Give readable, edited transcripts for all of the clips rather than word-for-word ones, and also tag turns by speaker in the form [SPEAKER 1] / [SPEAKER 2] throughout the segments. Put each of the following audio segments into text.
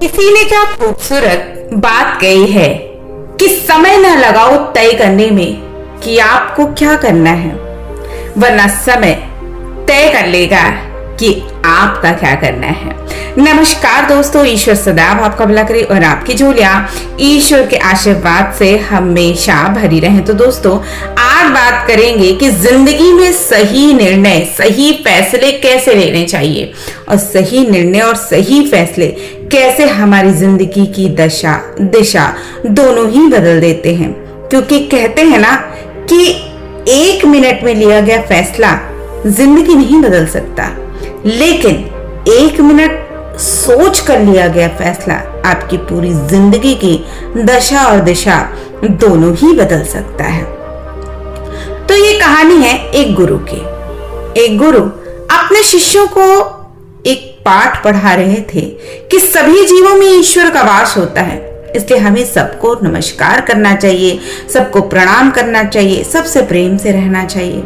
[SPEAKER 1] किसी ने क्या खूबसूरत बात कही है कि समय न लगाओ तय करने में कि आपको क्या करना है, वरना समय तय कर लेगा कि आपका क्या करना है। नमस्कार दोस्तों, ईश्वर सदैव आपका भला करे और आपकी झोलियां ईश्वर के आशीर्वाद से हमेशा भरी रहे। तो दोस्तों, आज बात करेंगे कि जिंदगी में सही निर्णय, सही फैसले कैसे लेने चाहिए और सही निर्णय और सही फैसले कैसे हमारी जिंदगी की दिशा दोनों ही बदल देते हैं। क्योंकि कहते हैं ना कि 1 मिनट में लिया गया फैसला जिंदगी नहीं बदल सकता, लेकिन 1 मिनट सोच कर लिया गया फैसला आपकी पूरी जिंदगी की दशा और दिशा दोनों ही बदल सकता है। तो ये कहानी है एक गुरु की। एक गुरु अपने शिष्यों को एक पाठ पढ़ा रहे थे कि सभी जीवों में ईश्वर का वास होता है, इसलिए हमें सबको नमस्कार करना चाहिए, सबको प्रणाम करना चाहिए, सबसे प्रेम से रहना चाहिए।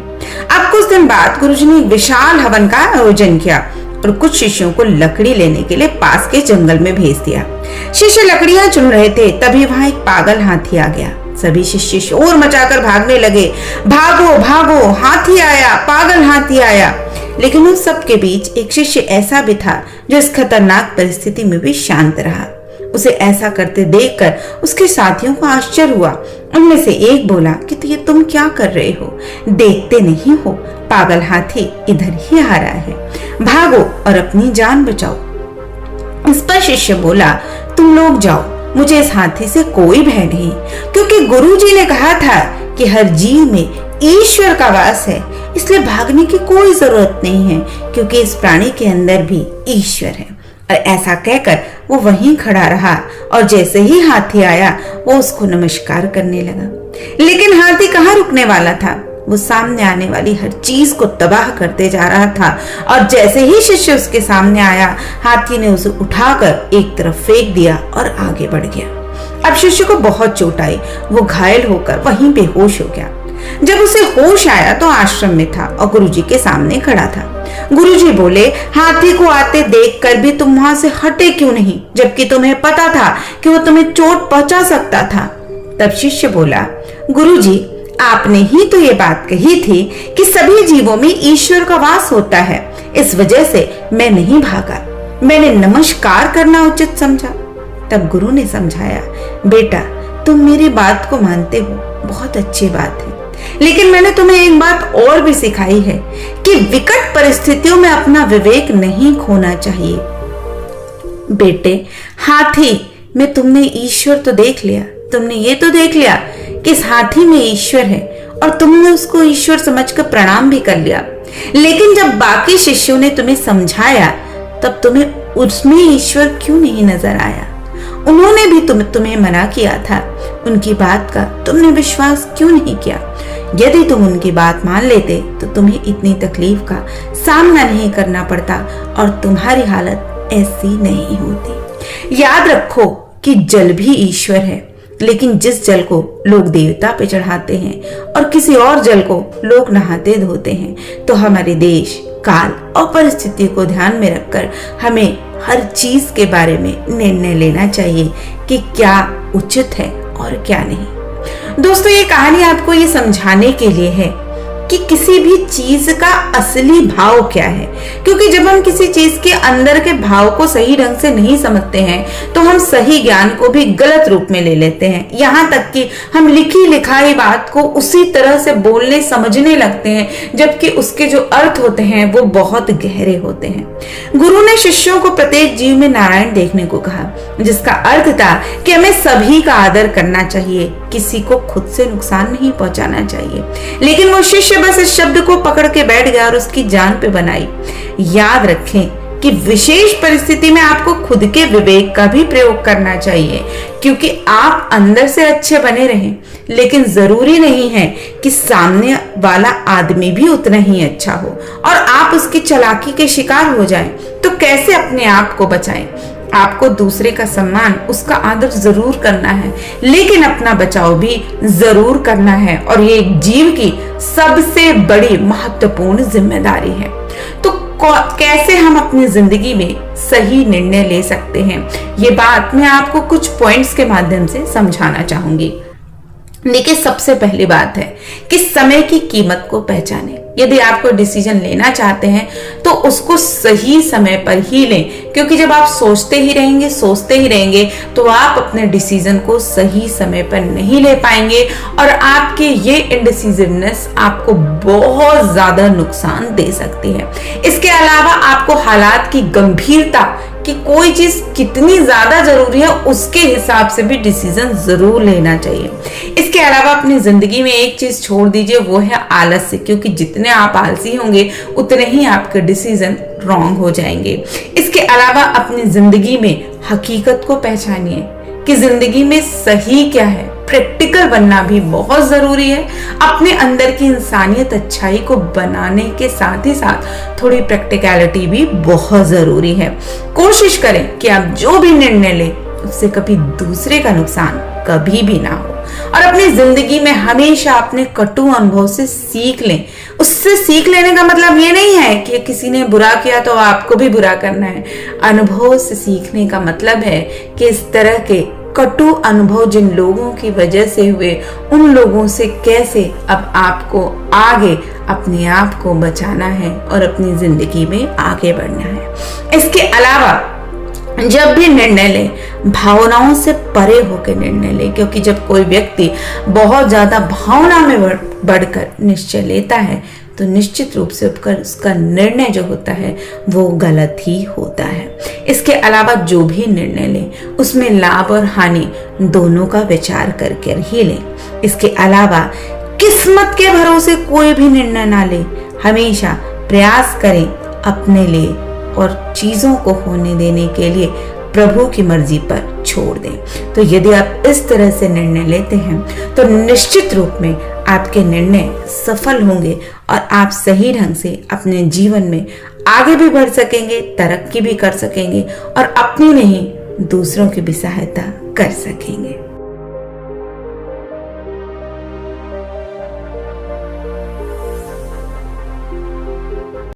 [SPEAKER 1] अब कुछ दिन बाद गुरुजी ने एक विशाल हवन का आयोजन किया और कुछ शिष्यों को लकड़ी लेने के लिए पास के जंगल में भेज दिया। शिष्य लकड़ियां चुन रहे थे, तभी वहां एक पागल हाथी आ गया। सभी शिष्य शोर मचाकर भागने लगे, भागो भागो, हाथी आया, पागल हाथी आया। लेकिन उस सब के बीच एक शिष्य ऐसा भी था जो इस खतरनाक परिस्थिति में भी शांत रहा। उसे ऐसा करते देखकर उसके साथियों को आश्चर्य हुआ। उनमें से एक बोला कि ये तुम क्या कर रहे हो? देखते नहीं हो पागल हाथी इधर ही आ रहा है, भागो और अपनी जान बचाओ। इस पर शिष्य बोला, तुम लोग जाओ, मुझे इस हाथी से कोई भय नहीं, क्योंकि गुरुजी ने कहा था कि हर जीव में ईश्वर का वास है, इसलिए भागने की कोई जरूरत नहीं है, क्योंकि इस प्राणी के अंदर भी ईश्वर है। और ऐसा कहकर वो वहीं खड़ा रहा और जैसे ही हाथी आया वो उसको नमस्कार करने लगा। लेकिन हाथी कहाँ रुकने वाला था? वो सामने आने वाली हर चीज को तबाह करते जा रहा था और जैसे ही शिष्य उसके सामने आया, हाथी ने उसे उठाकर एक तरफ फेंक दिया और आगे बढ़ गया। अब शिष्य को बहुत चोट आई, वो घायल होकर वहीं बेहोश हो गया। जब उसे होश आया तो आश्रम में था और गुरुजी के सामने खड़ा था। गुरुजी बोले, हाथी को आते देखकर भी तुम वहां से हटे क्यों नहीं, जबकि तुम्हें पता था कि वो तुम्हें चोट पहुंचा सकता था? तब शिष्य बोला, गुरुजी, आपने ही तो ये बात कही थी कि सभी जीवों में ईश्वर का वास होता है, इस वजह से मैं नहीं भागा, मैंने नमस्कार करना उचित समझा। तब गुरु ने समझाया, बेटा, तुम मेरी बात को मानते हो, बहुत अच्छी बात है, लेकिन मैंने तुम्हें एक बात और भी सिखाई है कि विकट परिस्थितियों में अपना विवेक नहीं खोना चाहिए। बेटे, हाथी में तुमने ईश्वर तो देख लिया, तुमने ये तो देख लिया कि इस हाथी में ईश्वर है और तुमने उसको ईश्वर समझकर प्रणाम भी कर लिया। लेकिन जब बाकी शिष्यों ने तुम्हें समझाया तब तुम्हें उसमें ईश्वर क्यों नहीं नजर आया? उन्होंने भी तुम्हें मना किया था, उनकी बात का तुमने विश्वास क्यों नहीं किया? यदि तुम उनकी बात मान लेते तो तुम्हें इतनी तकलीफ का सामना नहीं करना पड़ता और तुम्हारी हालत ऐसी नहीं होती। याद रखो कि जल भी ईश्वर है, लेकिन जिस जल को लोग देवता पे चढ़ाते हैं और किसी और जल को लोग नहाते धोते हैं, तो हमारे देश, काल और परिस्थिति को ध्यान में रखकर हमें हर चीज के बारे में निर्णय लेना चाहिए कि क्या उचित है और क्या नहीं। दोस्तों, ये कहानी आपको ये समझाने के लिए है कि किसी भी चीज का असली भाव क्या है, क्योंकि जब हम किसी चीज के अंदर के भाव को सही ढंग से नहीं समझते हैं तो हम सही ज्ञान को भी गलत रूप में ले लेते हैं। यहाँ तक कि हम लिखी लिखाई बात को उसी तरह से बोलने समझने लगते हैं, जबकि उसके जो अर्थ होते हैं वो बहुत गहरे होते हैं। गुरु ने शिष्यों को प्रत्येक जीव में नारायण देखने को कहा, जिसका अर्थ था कि हमें सभी का आदर करना चाहिए, किसी को खुद से नुकसान नहीं पहुंचाना चाहिए। लेकिन वो शिष्य बस इस शब्द को पकड़ के बैठ गया और उसकी जान पे बनाई। याद रखें कि विशेष परिस्थिति में आपको खुद के विवेक का भी प्रयोग करना चाहिए, क्योंकि आप अंदर से अच्छे बने रहें, लेकिन जरूरी नहीं है कि सामने वाला आदमी भी उतना ही अच्छा हो और आप उसकी चालाकी के शिकार हो जाएं। तो कैसे अपने आप को बचाएं? आपको दूसरे का सम्मान, उसका आदर जरूर करना है, लेकिन अपना बचाव भी जरूर करना है, और ये एक जीव की सबसे बड़ी महत्वपूर्ण जिम्मेदारी है। तो कैसे हम अपनी जिंदगी में सही निर्णय ले सकते हैं, ये बात मैं आपको कुछ पॉइंट्स के माध्यम से समझाना चाहूंगी। देखिए, सबसे पहली बात है कि समय की कीमत को पहचानें। यदि आप कोई डिसीजन लेना चाहते हैं तो उसको सही समय पर ही लें, क्योंकि जब आप सोचते ही रहेंगे तो आप अपने डिसीजन को सही समय पर नहीं ले पाएंगे और आपके ये इंडिसिसिवनेस आपको बहुत ज्यादा नुकसान दे सकती है। इसके अलावा आपको हालात की गंभीरता कि कोई चीज कितनी ज्यादा जरूरी है उसके हिसाब से भी डिसीजन जरूर लेना चाहिए। इसके अलावा अपनी जिंदगी में एक चीज छोड़ दीजिए, वो है आलस्य, क्योंकि जितने आप आलसी होंगे उतने ही आपके डिसीजन रॉन्ग हो जाएंगे। इसके अलावा अपनी जिंदगी में हकीकत को पहचानिए कि जिंदगी में सही क्या है। प्रैक्टिकल बनना भी बहुत जरूरी है। अपने अंदर की इंसानियत, अच्छाई को बनाने के साथ ही साथ थोड़ी प्रैक्टिकलिटी भी बहुत जरूरी है। कोशिश करें कि आप जो भी निर्णय लें उससे कभी दूसरे का नुकसान कभी भी ना हो, और अपनी जिंदगी में हमेशा अपने कटु अनुभव से सीख लें। उससे सीख लेने का मतलब ये नहीं है कि किसी ने बुरा किया तो आपको भी बुरा करना है। अनुभव से सीखने का मतलब है कि इस तरह के कटु अनुभव जिन लोगों की वजह से हुए, उन लोगों से कैसे अब आपको आगे अपने आप को बचाना है और अपनी जिंदगी में आगे बढ़ना है। इसके अलावा जब भी निर्णय ले, भावनाओं से परे होकर निर्णय ले, क्योंकि जब कोई व्यक्ति बहुत ज्यादा भावना में बढ़कर निश्चय लेता है तो निश्चित रूप से उसका निर्णय जो होता है वो गलत ही होता है। इसके अलावा जो भी निर्णय लें उसमें लाभ और हानि दोनों का विचार करके ही लें। इसके अलावा किस्मत के भरोसे कोई भी निर्णय ना लें। हमेशा प्रयास करें अपने लिए और चीजों को होने देने के लिए प्रभु की मर्जी पर छोड़ दें। तो यदि आप इस तरह से निर्णय लेते हैं तो निश्चित रूप में आपके निर्णय सफल होंगे और आप सही ढंग से अपने जीवन में आगे भी बढ़ सकेंगे, तरक्की भी कर सकेंगे और अपनी नहीं दूसरों की भी सहायता कर सकेंगे।